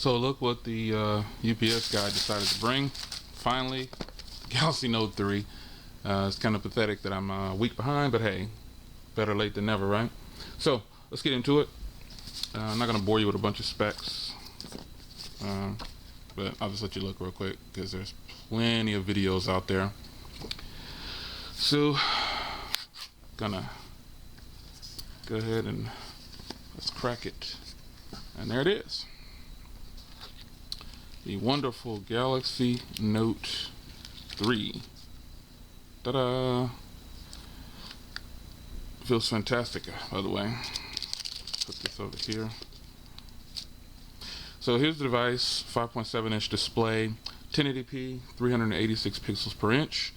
So look what the UPS guy decided to bring. Finally, Galaxy Note 3. It's kind of pathetic that I'm a week behind, but hey, better late than never, right? So let's get into it. I'm not going to bore you with a bunch of specs, but I'll just let you look real quick because there's plenty of videos out there. So, gonna go ahead and let's crack it. And there it is. The wonderful Galaxy Note 3. Ta-da! Feels fantastic, by the way. Put this over here. So here's the device, 5.7-inch display, 1080p, 386 pixels per inch,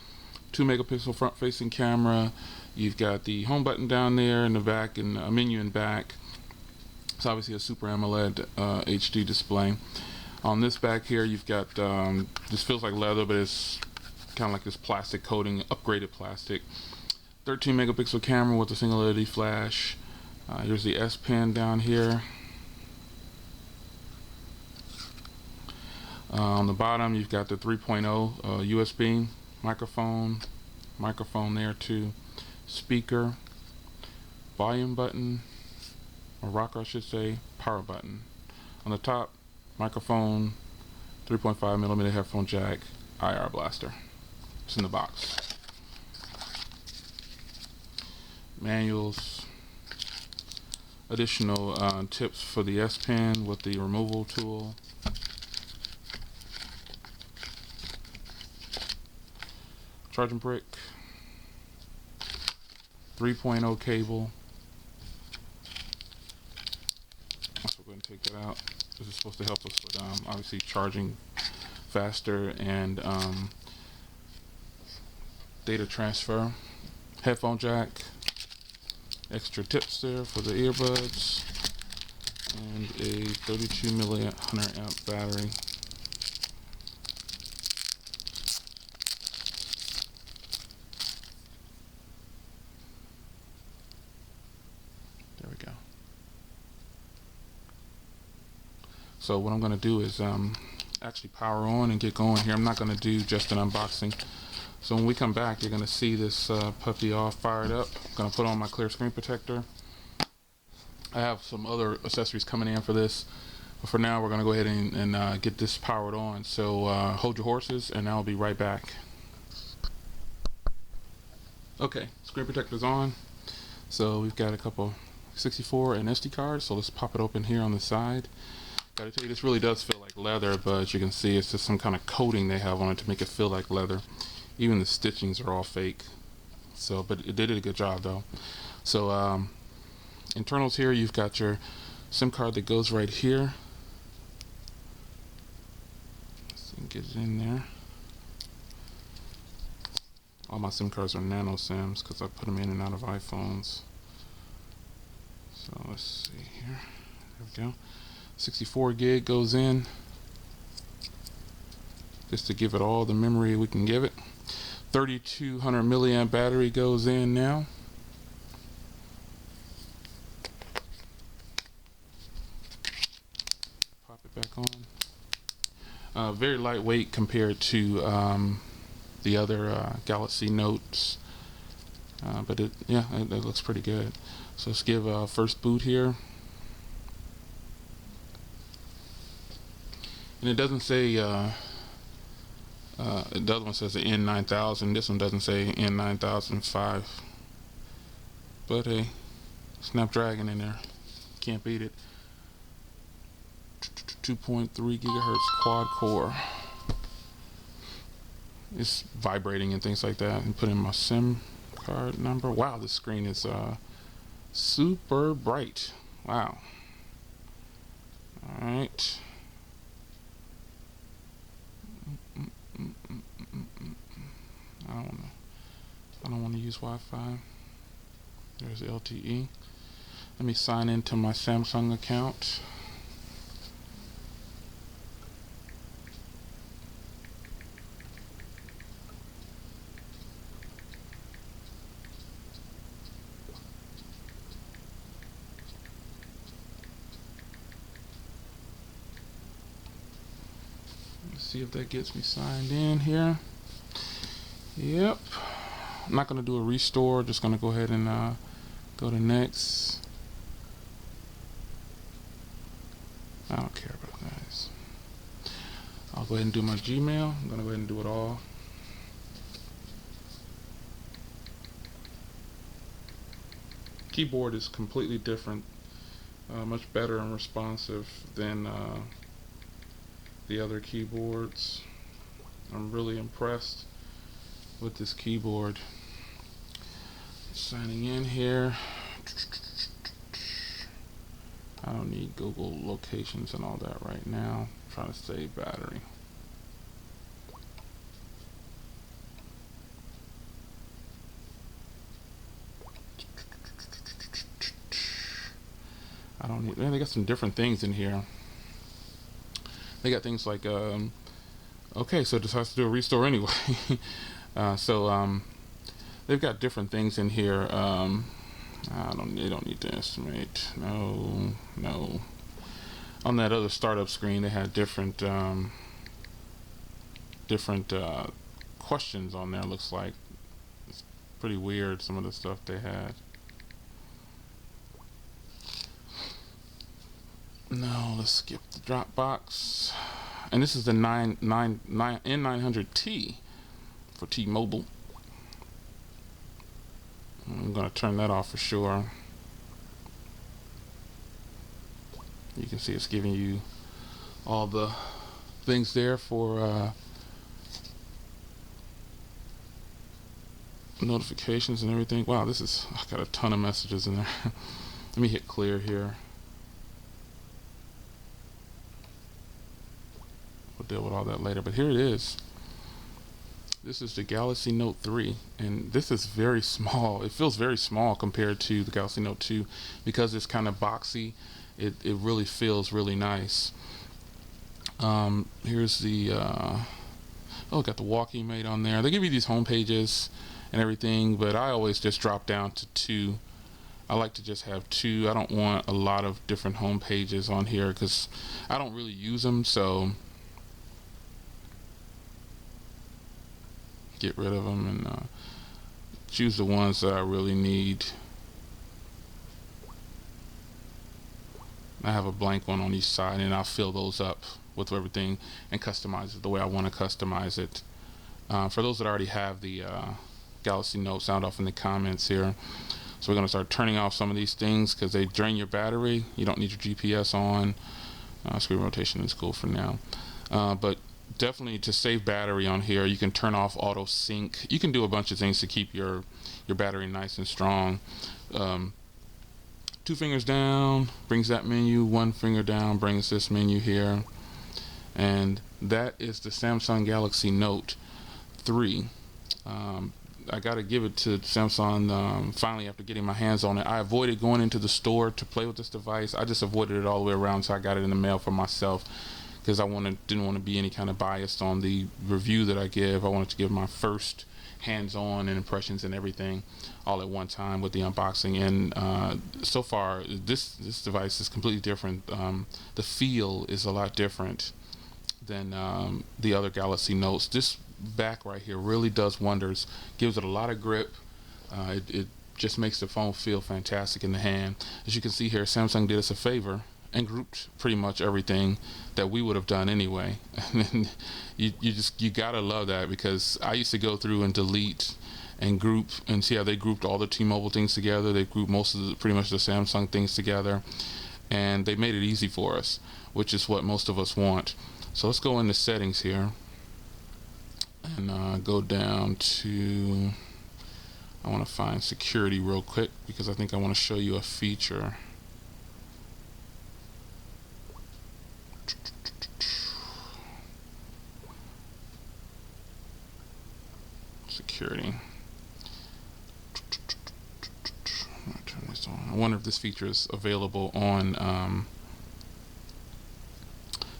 2 megapixel front-facing camera. You've got the home button down there in the back and a menu in back. It's obviously a Super AMOLED HD display. On this back here, you've got, this feels like leather, but it's kind of like this plastic coating, upgraded plastic. 13 megapixel camera with a single LED flash. Here's the S Pen down here. On the bottom, you've got the 3.0 USB microphone there too, speaker, volume button, or rocker I should say, power button. On the top, microphone, 3.5mm headphone jack, IR blaster. It's in the box. Manuals, additional tips for the S Pen with the removal tool. Charging brick, 3.0 cable. Also go ahead and take that out. This is supposed to help us with obviously charging faster and data transfer. Headphone jack, extra tips there for the earbuds, and a 32 milliamp 100 amp battery. There we go. So what I'm going to do is actually power on and get going here. I'm not going to do just an unboxing. So when we come back, you're going to see this puppy all fired up. I'm going to put on my clear screen protector. I have some other accessories coming in for this, but for now we're going to go ahead and get this powered on. So hold your horses and I'll be right back. Okay, screen protector's on. So we've got a couple 64 and SD cards, so let's pop it open here on the side. Gotta tell you, this really does feel like leather, but as you can see, it's just some kind of coating they have on it to make it feel like leather. Even the stitchings are all fake. So, but it did a good job though. So internals here, you've got your SIM card that goes right here. Let's see, get it in there. All my SIM cards are nano SIMs because I put them in and out of iPhones. So let's see here. There we go. 64 gig goes in, just to give it all the memory we can give it. 3200 milliamp battery goes in now. Pop it back on. Very lightweight compared to the other Galaxy Notes, but it looks pretty good. So let's give first boot here. And it doesn't say, the other one says the N9000, this one doesn't say N9005. But hey, Snapdragon in there, can't beat it. 2.3 gigahertz quad core. It's vibrating and things like that. And put in my SIM card number. Wow, this screen is super bright. Wow. Alright. I don't want to use Wi-Fi. There's LTE. Let me sign into my Samsung account. Let's see if that gets me signed in here. Yep. I'm not going to do a restore. Just going to go ahead and go to next. I don't care about that. I'll go ahead and do my Gmail. I'm going to go ahead and do it all. Keyboard is completely different, much better and responsive than the other keyboards. I'm really impressed with this keyboard. Signing in here. I don't need Google locations and all that right now. I'm trying to save battery. I don't need, man, they got some different things in here. They got things like, okay, so it decides to do a restore anyway. They've got different things in here. They don't need to estimate. No. On that other startup screen, they had different questions on there. Looks like it's pretty weird. Some of the stuff they had. No, let's skip the Dropbox. And this is the N900T for T-Mobile. I'm going to turn that off for sure. You can see it's giving you all the things there for notifications and everything. Wow, I got a ton of messages in there. Let me hit clear here. We'll deal with all that later, but here it is. This is the Galaxy Note 3, and this is very small. It feels very small compared to the Galaxy Note 2 because it's kind of boxy. It really feels really nice. Here's the got the walking mate on there. They give you these home pages and everything, but I always just drop down to 2. I like to just have 2. I don't want a lot of different home pages on here because I don't really use them, so get rid of them and choose the ones that I really need. I have a blank one on each side, and I'll fill those up with everything and customize it the way I want to customize it. For those that already have the Galaxy Note, sound off in the comments here. So we're going to start turning off some of these things because they drain your battery. You don't need your GPS on. Screen rotation is cool for now. But definitely to save battery on here, you can turn off auto sync. You can do a bunch of things to keep your battery nice and strong. 2 fingers down brings that menu. 1 finger down brings this menu here. And that is the Samsung Galaxy Note 3. I got to give it to Samsung finally after getting my hands on it. I avoided going into the store to play with this device. I just avoided it all the way around, so I got it in the mail for myself because I didn't want to be any kind of biased on the review that I give. I wanted to give my first hands-on and impressions and everything all at one time with the unboxing. And so far, this device is completely different. The feel is a lot different than the other Galaxy Notes. This back right here really does wonders. Gives it a lot of grip. It just makes the phone feel fantastic in the hand. As you can see here, Samsung did us a favor and grouped pretty much everything that we would have done anyway. And you gotta love that, because I used to go through and delete and group and see how they grouped all the T-Mobile things together. They grouped most of pretty much the Samsung things together, and they made it easy for us, which is what most of us want. So let's go into settings here and go down to, I want to find security real quick because I think I want to show you a feature. Security. I'm gonna turn this on. I wonder if this feature is available on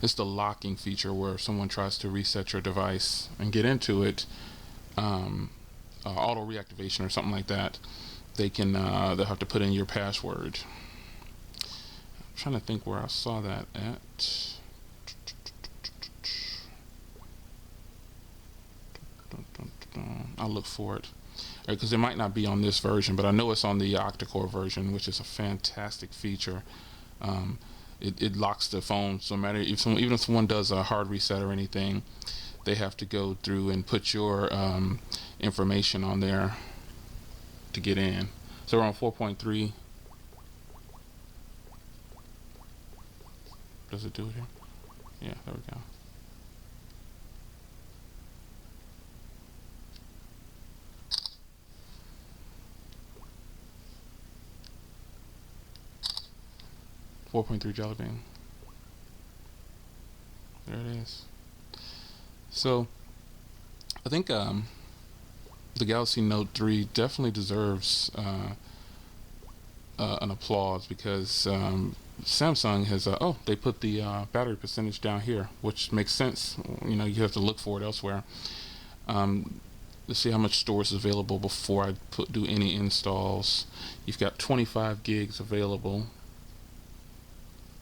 it's the locking feature, where if someone tries to reset your device and get into it, auto reactivation or something like that, they can they'll have to put in your password. I'm trying to think where I saw that at. I'll look for it. Because it might not be on this version, but I know it's on the octa-core version, which is a fantastic feature. It locks the phone, so no matter if even if someone does a hard reset or anything, they have to go through and put your information on there to get in. So we're on 4.3. Does it do it here? Yeah, there we go. Jelly Bean. There it is. So I think the Galaxy Note 3 definitely deserves an applause, because Samsung has they put the battery percentage down here, which makes sense. You know, you have to look for it elsewhere. Let's see how much storage is available before I do any installs. You've got 25 gigs available.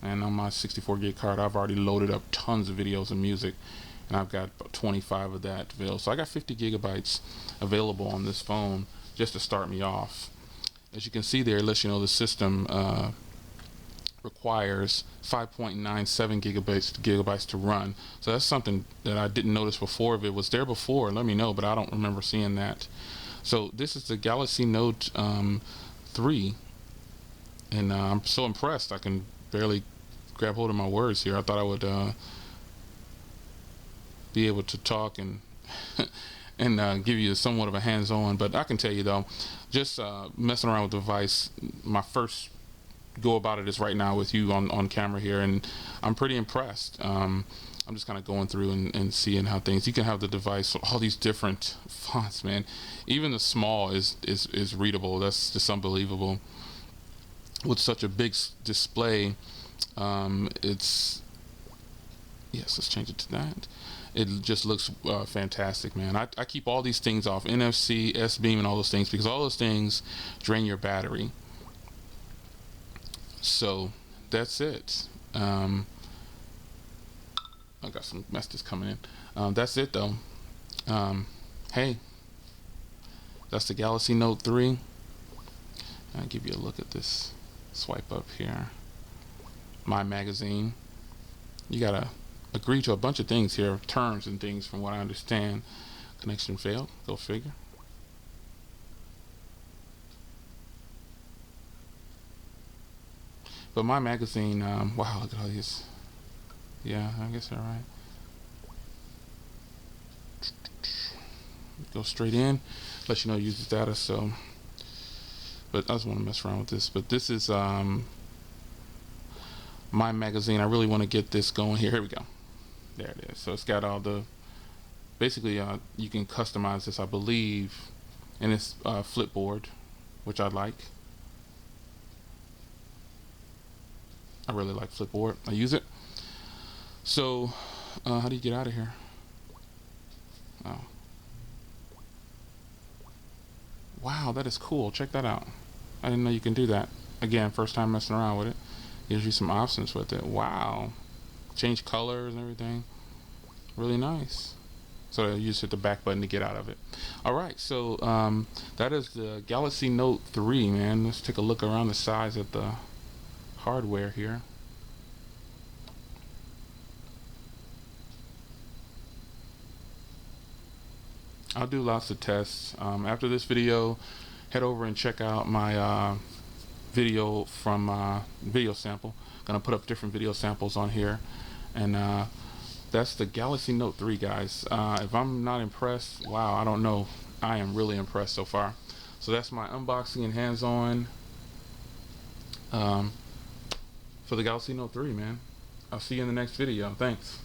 And on my 64 gig card, I've already loaded up tons of videos and music, and I've got about 25 of that available. So I got 50 gigabytes available on this phone just to start me off. As you can see there, it lets you know the system requires 5.97 gigabytes to run. So that's something that I didn't notice before. If it was there before, let me know, but I don't remember seeing that. So this is the Galaxy Note 3, and I'm so impressed. I can barely grab hold of my words here. I thought I would be able to talk and and give you somewhat of a hands-on, but I can tell you though, just messing around with the device, my first go about it is right now with you on camera here, and I'm pretty impressed. I'm just kind of going through and seeing how things, you can have the device, all these different fonts, man. Even the small is readable. That's just unbelievable. With such a big display, yes, let's change it to that. It just looks fantastic, man. I keep all these things off, NFC, S-Beam, and all those things, because all those things drain your battery. So that's it. I got some messages coming in. That's it though. Hey, that's the Galaxy Note 3. I'll give you a look at this. Swipe up here. My magazine. You gotta agree to a bunch of things here, terms and things, from what I understand. Connection failed. Go figure. But my magazine, wow, look at all these. Yeah, I guess they're right. Go straight in. Let you know user data. So, but I just want to mess around with this. But this is my magazine. I really want to get this going here. Here we go. There it is. So it's got all the, basically you can customize this, I believe, and it's Flipboard, which I like. I really like Flipboard. I use it. So how do you get out of here? Oh, wow, that is cool. Check that out. I didn't know you can do that. Again, first time messing around with it. Gives you some options with it. Wow. Change colors and everything. Really nice. So you just hit the back button to get out of it. Alright, so that is the Galaxy Note 3, man. Let's take a look around the sides of the hardware here. I'll do lots of tests. After this video, head over and check out my video from video sample. Gonna put up different video samples on here, and that's the Galaxy Note 3, guys. If I'm not impressed, wow, I don't know. I am really impressed so far. So that's my unboxing and hands-on for the Galaxy Note 3, man. I'll see you in the next video. Thanks.